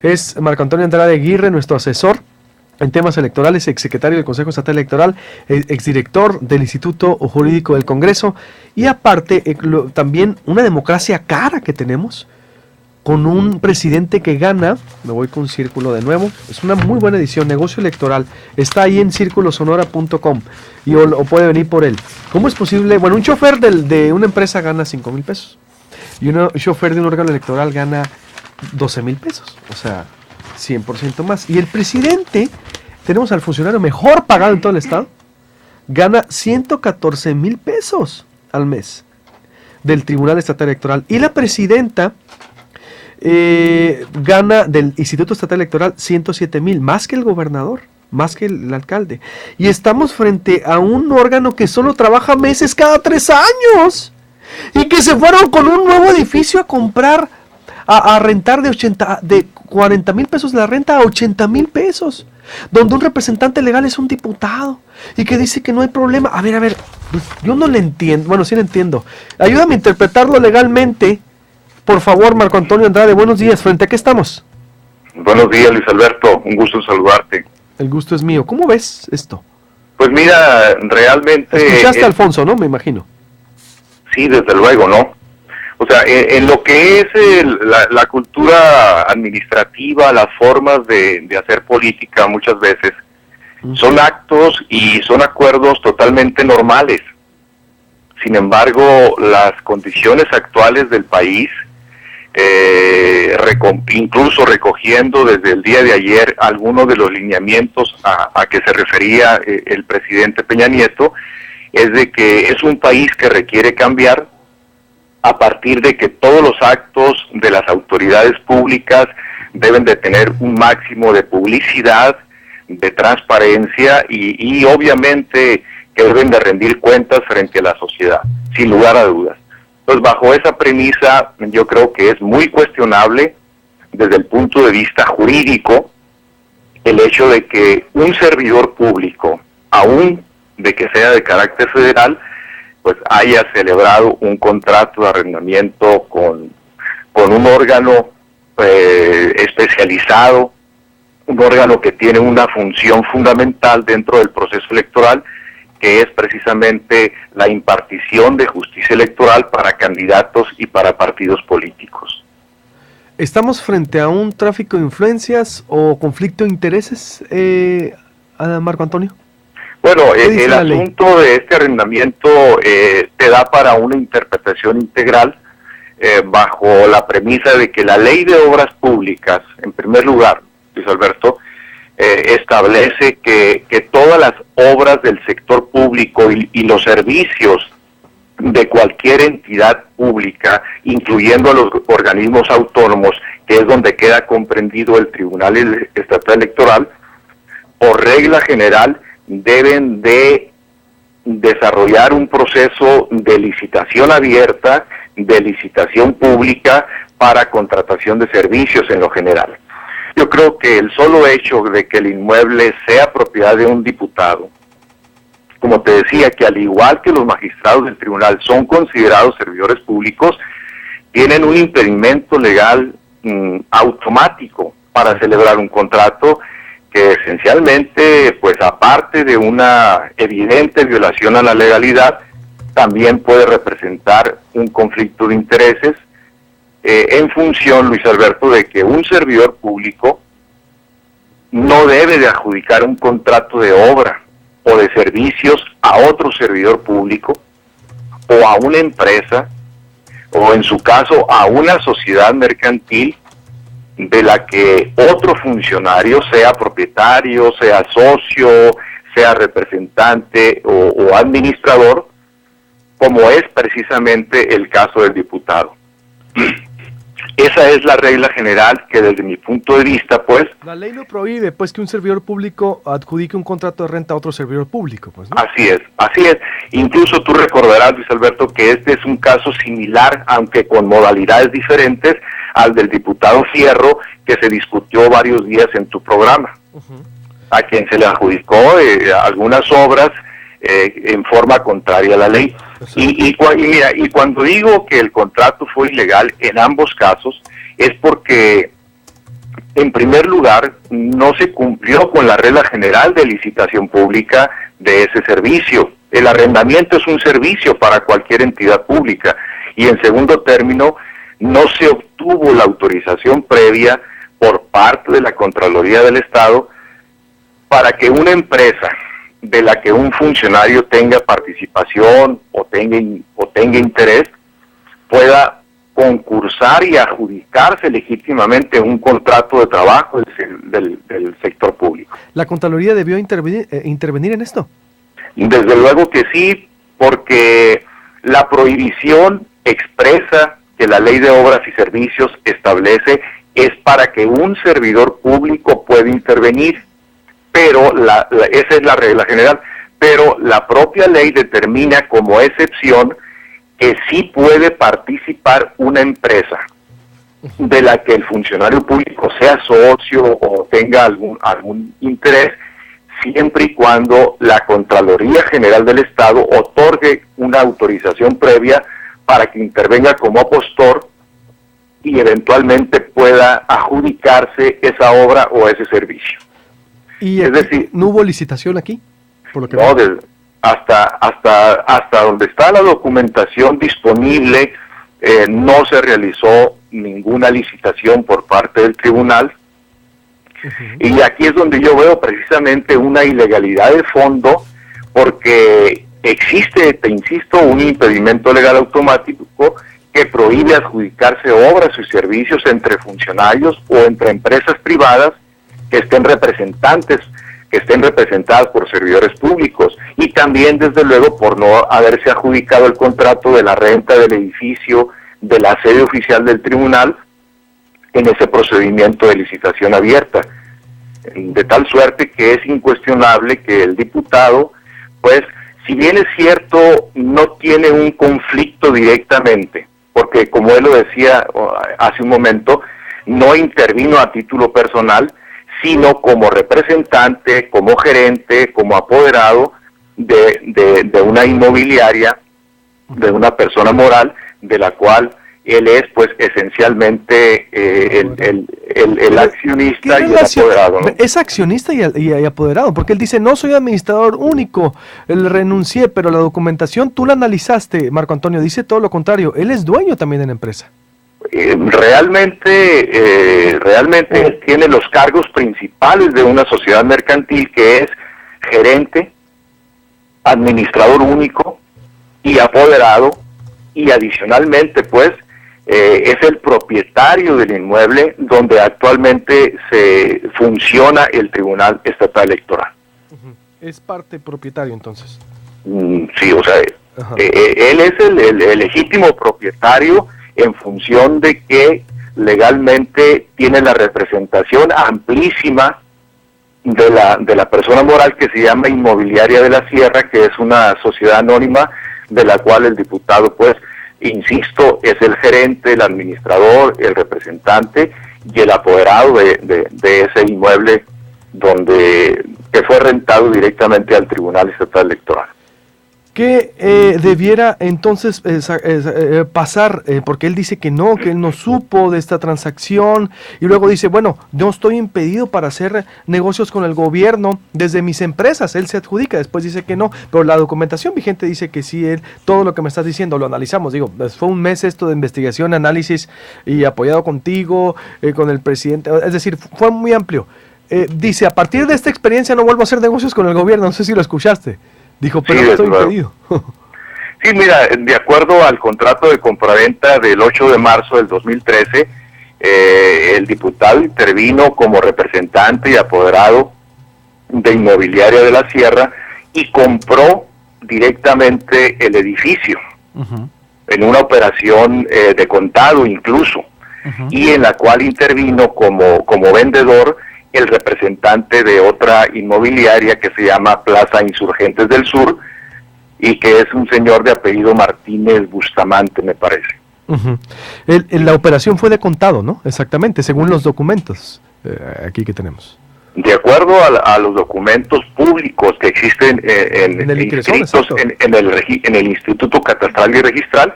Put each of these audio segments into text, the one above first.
Es Marco Antonio Andrade Aguirre, nuestro asesor en temas electorales, exsecretario del Consejo Estatal Electoral, exdirector del Instituto Jurídico del Congreso y aparte también una democracia cara que tenemos con un presidente que gana. Me voy con Círculo de nuevo, es una muy buena edición, Negocio Electoral, está ahí en circulosonora.com o puede venir por él. ¿Cómo es posible? Bueno, un chofer de una empresa gana 5,000 pesos y un chofer de un órgano electoral gana 12,000 pesos, o sea, 100% más. Y el presidente, tenemos al funcionario mejor pagado en todo el estado, gana 114,000 pesos al mes del Tribunal Estatal Electoral. Y la presidenta gana del Instituto Estatal Electoral 107,000, más que el gobernador, más que el alcalde. Y estamos frente a un órgano que solo trabaja meses cada 3 años y que se fueron con un nuevo edificio a comprar, a rentar de 40,000 pesos la renta a 80,000 pesos, donde un representante legal es un diputado y que dice que no hay problema. A ver, yo no le entiendo. Bueno, sí le entiendo. Ayúdame a interpretarlo legalmente, por favor, Marco Antonio Andrade. Buenos días, ¿frente a qué estamos? Buenos días, Luis Alberto, un gusto saludarte. El gusto es mío. ¿Cómo ves esto? Pues mira, realmente... Escuchaste a Alfonso, ¿no? Me imagino. Sí, desde luego, ¿no? O sea, en lo que es la cultura administrativa, las formas de hacer política muchas veces, son actos y son acuerdos totalmente normales. Sin embargo, las condiciones actuales del país, incluso recogiendo desde el día de ayer algunos de los lineamientos a que se refería el presidente Peña Nieto, es de que es un país que requiere cambiar a partir de que todos los actos de las autoridades públicas deben de tener un máximo de publicidad, de transparencia y obviamente que deben de rendir cuentas frente a la sociedad, sin lugar a dudas. Entonces, bajo esa premisa, yo creo que es muy cuestionable desde el punto de vista jurídico el hecho de que un servidor público, aún de que sea de carácter federal, pues haya celebrado un contrato de arrendamiento con un órgano especializado, un órgano que tiene una función fundamental dentro del proceso electoral, que es precisamente la impartición de justicia electoral para candidatos y para partidos políticos. ¿Estamos frente a un tráfico de influencias o conflicto de intereses, Marco Antonio? Bueno, el asunto de este arrendamiento te da para una interpretación integral bajo la premisa de que la ley de obras públicas, en primer lugar, Luis Alberto, establece que todas las obras del sector público y los servicios de cualquier entidad pública, incluyendo a los organismos autónomos, que es donde queda comprendido el Tribunal Estatal Electoral, por regla general, deben de desarrollar un proceso de licitación abierta, de licitación pública para contratación de servicios en lo general. Yo creo que el solo hecho de que el inmueble sea propiedad de un diputado, como te decía, que al igual que los magistrados del tribunal son considerados servidores públicos, tienen un impedimento legal automático para celebrar un contrato que esencialmente, pues aparte de una evidente violación a la legalidad, también puede representar un conflicto de intereses en función, Luis Alberto, de que un servidor público no debe de adjudicar un contrato de obra o de servicios a otro servidor público o a una empresa o en su caso a una sociedad mercantil de la que otro funcionario sea propietario, sea socio, sea representante o administrador, como es precisamente el caso del diputado. Esa es la regla general que desde mi punto de vista, pues... La ley no prohíbe, pues, que un servidor público adjudique un contrato de renta a otro servidor público, pues, ¿no? Así es. Incluso tú recordarás, Luis Alberto, que este es un caso similar, aunque con modalidades diferentes, al del diputado Fierro, que se discutió varios días en tu programa, a quien se le adjudicó algunas obras en forma contraria a la ley. Y cuando digo que el contrato fue ilegal en ambos casos, es porque En primer lugar, no se cumplió con la regla general de licitación pública de ese servicio. El arrendamiento es un servicio para cualquier entidad pública. Y en segundo término, no se obtuvo la autorización previa por parte de la Contraloría del Estado para que una empresa de la que un funcionario tenga participación o tenga interés pueda concursar y adjudicarse legítimamente un contrato de trabajo del sector público. ¿La Contraloría debió intervenir en esto? Desde luego que sí, porque la prohibición expresa que la Ley de Obras y Servicios establece es para que un servidor público pueda intervenir, pero esa es la regla general, pero la propia ley determina como excepción que sí puede participar una empresa de la que el funcionario público sea socio o tenga algún interés, siempre y cuando la Contraloría General del Estado otorgue una autorización previa para que intervenga como apostor y eventualmente pueda adjudicarse esa obra o ese servicio. ¿Y es decir, no hubo licitación aquí? Por lo que no, hasta donde está la documentación disponible, no se realizó ninguna licitación por parte del tribunal. Y aquí es donde yo veo precisamente una ilegalidad de fondo, porque existe, te insisto, un impedimento legal automático que prohíbe adjudicarse obras y servicios entre funcionarios o entre empresas privadas que estén representadas por servidores públicos, y también desde luego por no haberse adjudicado el contrato de la renta del edificio de la sede oficial del tribunal en ese procedimiento de licitación abierta, de tal suerte que es incuestionable que el diputado, pues, si bien es cierto, no tiene un conflicto directamente, porque como él lo decía hace un momento, no intervino a título personal, sino como representante, como gerente, como apoderado de una inmobiliaria, de una persona moral, de la cual él es, pues, esencialmente el accionista y el apoderado, ¿no? Es accionista y apoderado, porque él dice, no soy administrador único, renuncié, pero la documentación tú la analizaste, Marco Antonio, dice todo lo contrario, él es dueño también de la empresa. Realmente él tiene los cargos principales de una sociedad mercantil, que es gerente, administrador único y apoderado, y adicionalmente, pues, es el propietario del inmueble donde actualmente se funciona el Tribunal Estatal Electoral. Es parte propietario, entonces. Sí, o sea, él es el legítimo propietario en función de que legalmente tiene la representación amplísima de la persona moral que se llama Inmobiliaria de la Sierra, que es una sociedad anónima de la cual el diputado, pues, insisto, es el gerente, el administrador, el representante y el apoderado de ese inmueble que fue rentado directamente al Tribunal Estatal Electoral. ¿Qué debiera entonces pasar? Porque él dice que él no supo de esta transacción, y luego dice, bueno, no estoy impedido para hacer negocios con el gobierno desde mis empresas, él se adjudica, después dice que no, pero la documentación vigente dice que sí, todo lo que me estás diciendo lo analizamos, digo, fue un mes esto de investigación, análisis, y apoyado contigo, con el presidente, es decir, fue muy amplio. Dice, a partir de esta experiencia no vuelvo a hacer negocios con el gobierno, no sé si lo escuchaste. Dijo, pero no estoy impedido. Sí, mira, de acuerdo al contrato de compraventa del 8 de marzo del 2013, el diputado intervino como representante y apoderado de Inmobiliaria de la Sierra y compró directamente el edificio, en una operación de contado incluso, y en la cual intervino como vendedor el representante de otra inmobiliaria que se llama Plaza Insurgentes del Sur, y que es un señor de apellido Martínez Bustamante, me parece. La operación fue de contado, ¿no? Exactamente, según los documentos aquí que tenemos. De acuerdo a los documentos públicos que existen en el Instituto Catastral y Registral,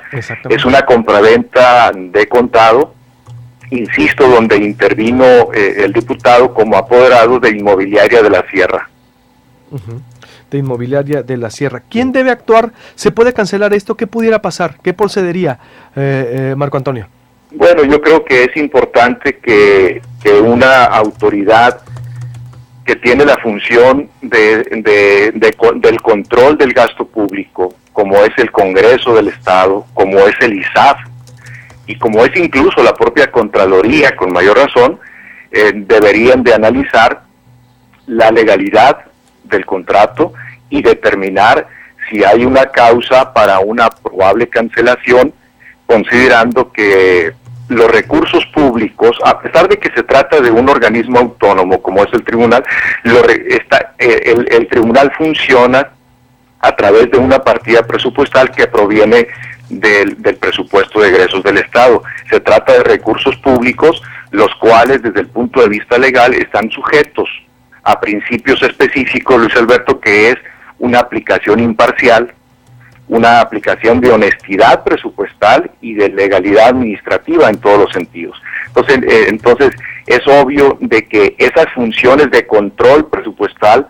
es una compraventa de contado, insisto, donde intervino el diputado como apoderado de Inmobiliaria de la Sierra. De Inmobiliaria de la Sierra. ¿Quién debe actuar? ¿Se puede cancelar esto? ¿Qué pudiera pasar? ¿Qué procedería, Marco Antonio? Bueno, yo creo que es importante que una autoridad que tiene la función del control del gasto público, como es el Congreso del Estado, como es el ISAF, y como es incluso la propia Contraloría, con mayor razón, deberían de analizar la legalidad del contrato y determinar si hay una causa para una probable cancelación, considerando que los recursos públicos, a pesar de que se trata de un organismo autónomo como es el tribunal, el tribunal funciona a través de una partida presupuestal que proviene del presupuesto de egresos del Estado. Se trata de recursos públicos, los cuales desde el punto de vista legal están sujetos a principios específicos, Luis Alberto, que es una aplicación imparcial, una aplicación de honestidad presupuestal y de legalidad administrativa en todos los sentidos. Entonces es obvio de que esas funciones de control presupuestal,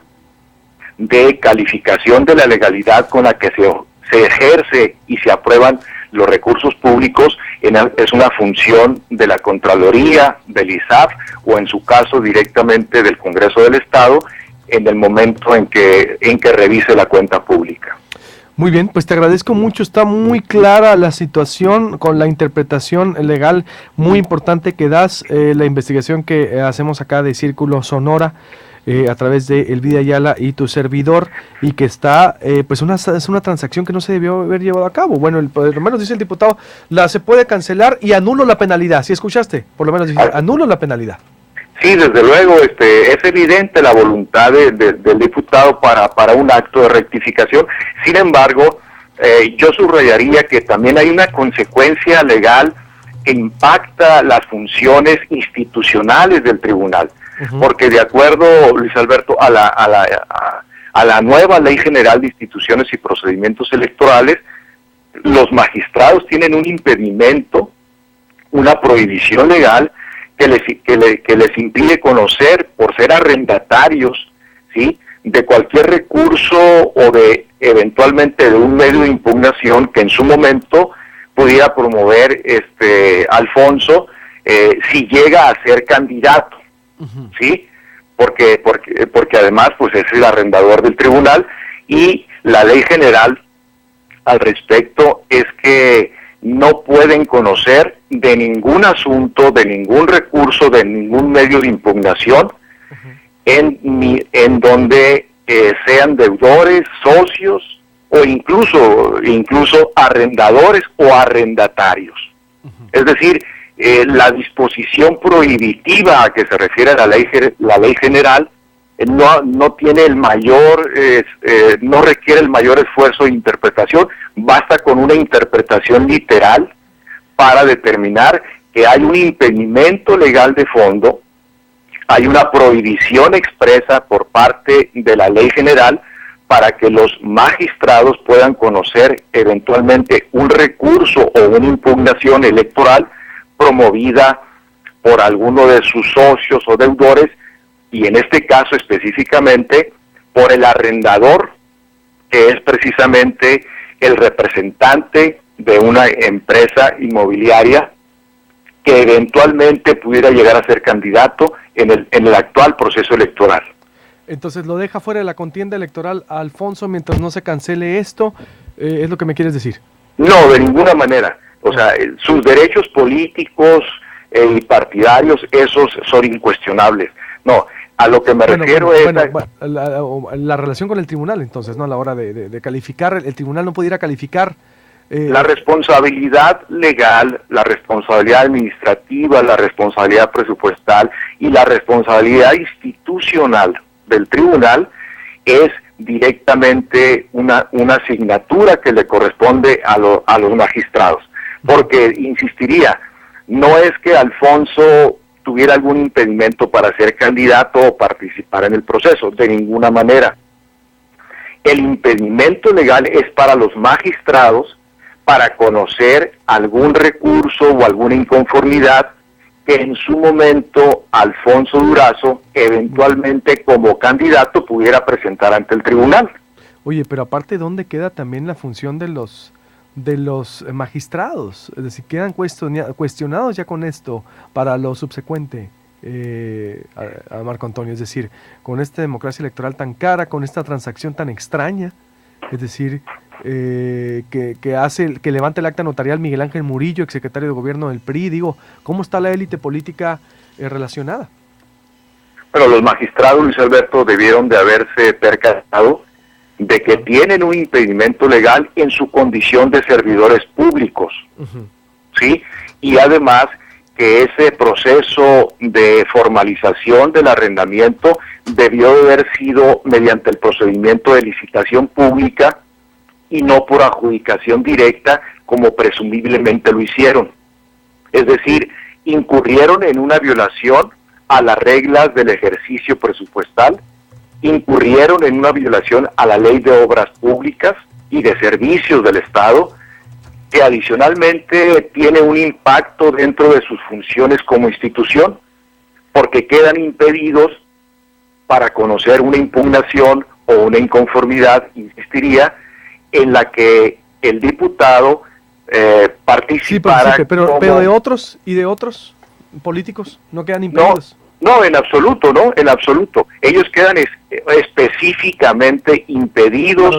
de calificación de la legalidad con la que se ejerce y se aprueban los recursos públicos, es una función de la Contraloría, del ISAF, o en su caso directamente del Congreso del Estado, en el momento en que revise la cuenta pública. Muy bien, pues te agradezco mucho, está muy clara la situación con la interpretación legal muy importante que das, la investigación que hacemos acá de Círculo Sonora a través de Elvira Ayala y tu servidor, y que está, pues es una transacción que no se debió haber llevado a cabo. Bueno, por lo menos dice el diputado, se puede cancelar y anulo la penalidad, ¿sí escuchaste? Por lo menos dice, anulo la penalidad. Sí, desde luego, es evidente la voluntad del diputado para un acto de rectificación. Sin embargo, yo subrayaría que también hay una consecuencia legal que impacta las funciones institucionales del tribunal, porque de acuerdo, Luis Alberto, a la nueva Ley General de Instituciones y Procedimientos Electorales, los magistrados tienen un impedimento, una prohibición legal que les impide conocer, por ser arrendatarios, ¿sí?, de cualquier recurso o de eventualmente de un medio de impugnación que en su momento pudiera promover Alfonso si llega a ser candidato, ¿sí? Porque además pues es el arrendador del tribunal, y la ley general al respecto es que no pueden conocer de ningún asunto, de ningún recurso, de ningún medio de impugnación en donde sean deudores, socios o incluso arrendadores o arrendatarios. Es decir, la disposición prohibitiva a que se refiere a la ley general no tiene el mayor, no requiere el mayor esfuerzo de interpretación, basta con una interpretación literal para determinar que hay un impedimento legal de fondo, hay una prohibición expresa por parte de la ley general para que los magistrados puedan conocer eventualmente un recurso o una impugnación electoral promovida por alguno de sus socios o deudores, y en este caso específicamente por el arrendador, que es precisamente el representante de una empresa inmobiliaria que eventualmente pudiera llegar a ser candidato en el actual proceso electoral. Entonces lo deja fuera de la contienda electoral a Alfonso mientras no se cancele esto, ¿es lo que me quieres decir? No, de ninguna manera. O sea, sus derechos políticos y partidarios, esos son incuestionables. No, a lo que me refiero es... la relación con el tribunal, entonces, ¿no? A la hora de calificar, el tribunal no pudiera calificar... La responsabilidad legal, la responsabilidad administrativa, la responsabilidad presupuestal y la responsabilidad institucional del tribunal es directamente una asignatura que le corresponde a los magistrados. Porque, insistiría, no es que Alfonso tuviera algún impedimento para ser candidato o participar en el proceso, de ninguna manera. El impedimento legal es para los magistrados para conocer algún recurso o alguna inconformidad que en su momento Alfonso Durazo, eventualmente como candidato, pudiera presentar ante el tribunal. Oye, pero aparte, ¿dónde queda también la función de los magistrados? Es decir, quedan cuestionados ya con esto para lo subsecuente, a Marco Antonio. Es decir, con esta democracia electoral tan cara, con esta transacción tan extraña, es decir, que levante el acta notarial Miguel Ángel Murillo, exsecretario de gobierno del PRI. Digo, ¿cómo está la élite política relacionada? Pero los magistrados, Luis Alberto, debieron de haberse percatado de que tienen un impedimento legal en su condición de servidores públicos, ¿sí? Y además que ese proceso de formalización del arrendamiento debió de haber sido mediante el procedimiento de licitación pública y no por adjudicación directa, como presumiblemente lo hicieron. Es decir, incurrieron en una violación a las reglas del ejercicio presupuestal, incurrieron en una violación a la Ley de Obras Públicas y de Servicios del Estado, que adicionalmente tiene un impacto dentro de sus funciones como institución, porque quedan impedidos para conocer una impugnación o una inconformidad, insistiría, en la que el diputado participara. Sí, pero de otros y de otros políticos no quedan impedidos. No, en absoluto, no, en absoluto. Ellos quedan específicamente impedidos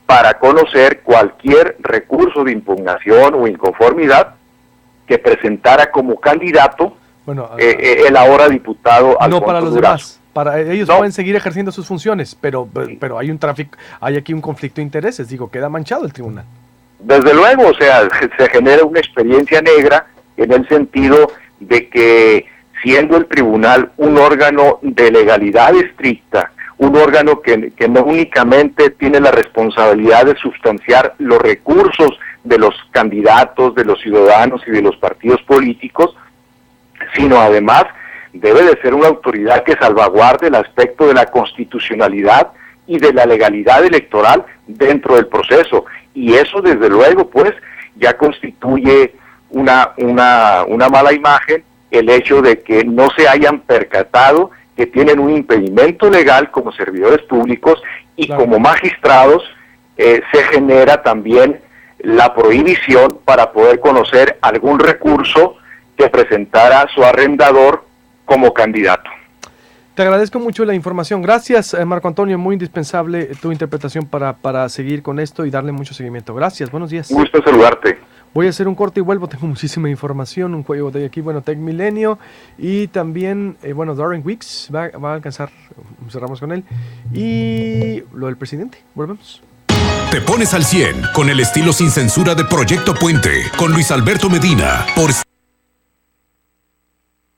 para conocer cualquier recurso de impugnación o inconformidad que presentara como candidato el ahora diputado Alfonso No para los Durazo. demás. Ellos pueden seguir ejerciendo sus funciones, pero hay aquí un conflicto de intereses. Digo, queda manchado el tribunal. Desde luego, o sea, se genera una experiencia negra en el sentido de que, siendo el tribunal un órgano de legalidad estricta, un órgano que no únicamente tiene la responsabilidad de sustanciar los recursos de los candidatos, de los ciudadanos y de los partidos políticos, sino además debe de ser una autoridad que salvaguarde el aspecto de la constitucionalidad y de la legalidad electoral dentro del proceso. Y eso, desde luego, pues, ya constituye una mala imagen, el hecho de que no se hayan percatado que tienen un impedimento legal como servidores públicos y como magistrados. Se genera también la prohibición para poder conocer algún recurso que presentara su arrendador como candidato. Te agradezco mucho la información. Gracias, Marco Antonio. Muy indispensable tu interpretación para seguir con esto y darle mucho seguimiento. Gracias, buenos días. Un gusto saludarte. Voy a hacer un corte y vuelvo, tengo muchísima información, un juego de aquí, Tech Milenio, y también, Darren Weeks va a alcanzar, cerramos con él, y lo del presidente, volvemos. Te pones al 100 con el estilo sin censura de Proyecto Puente, con Luis Alberto Medina, por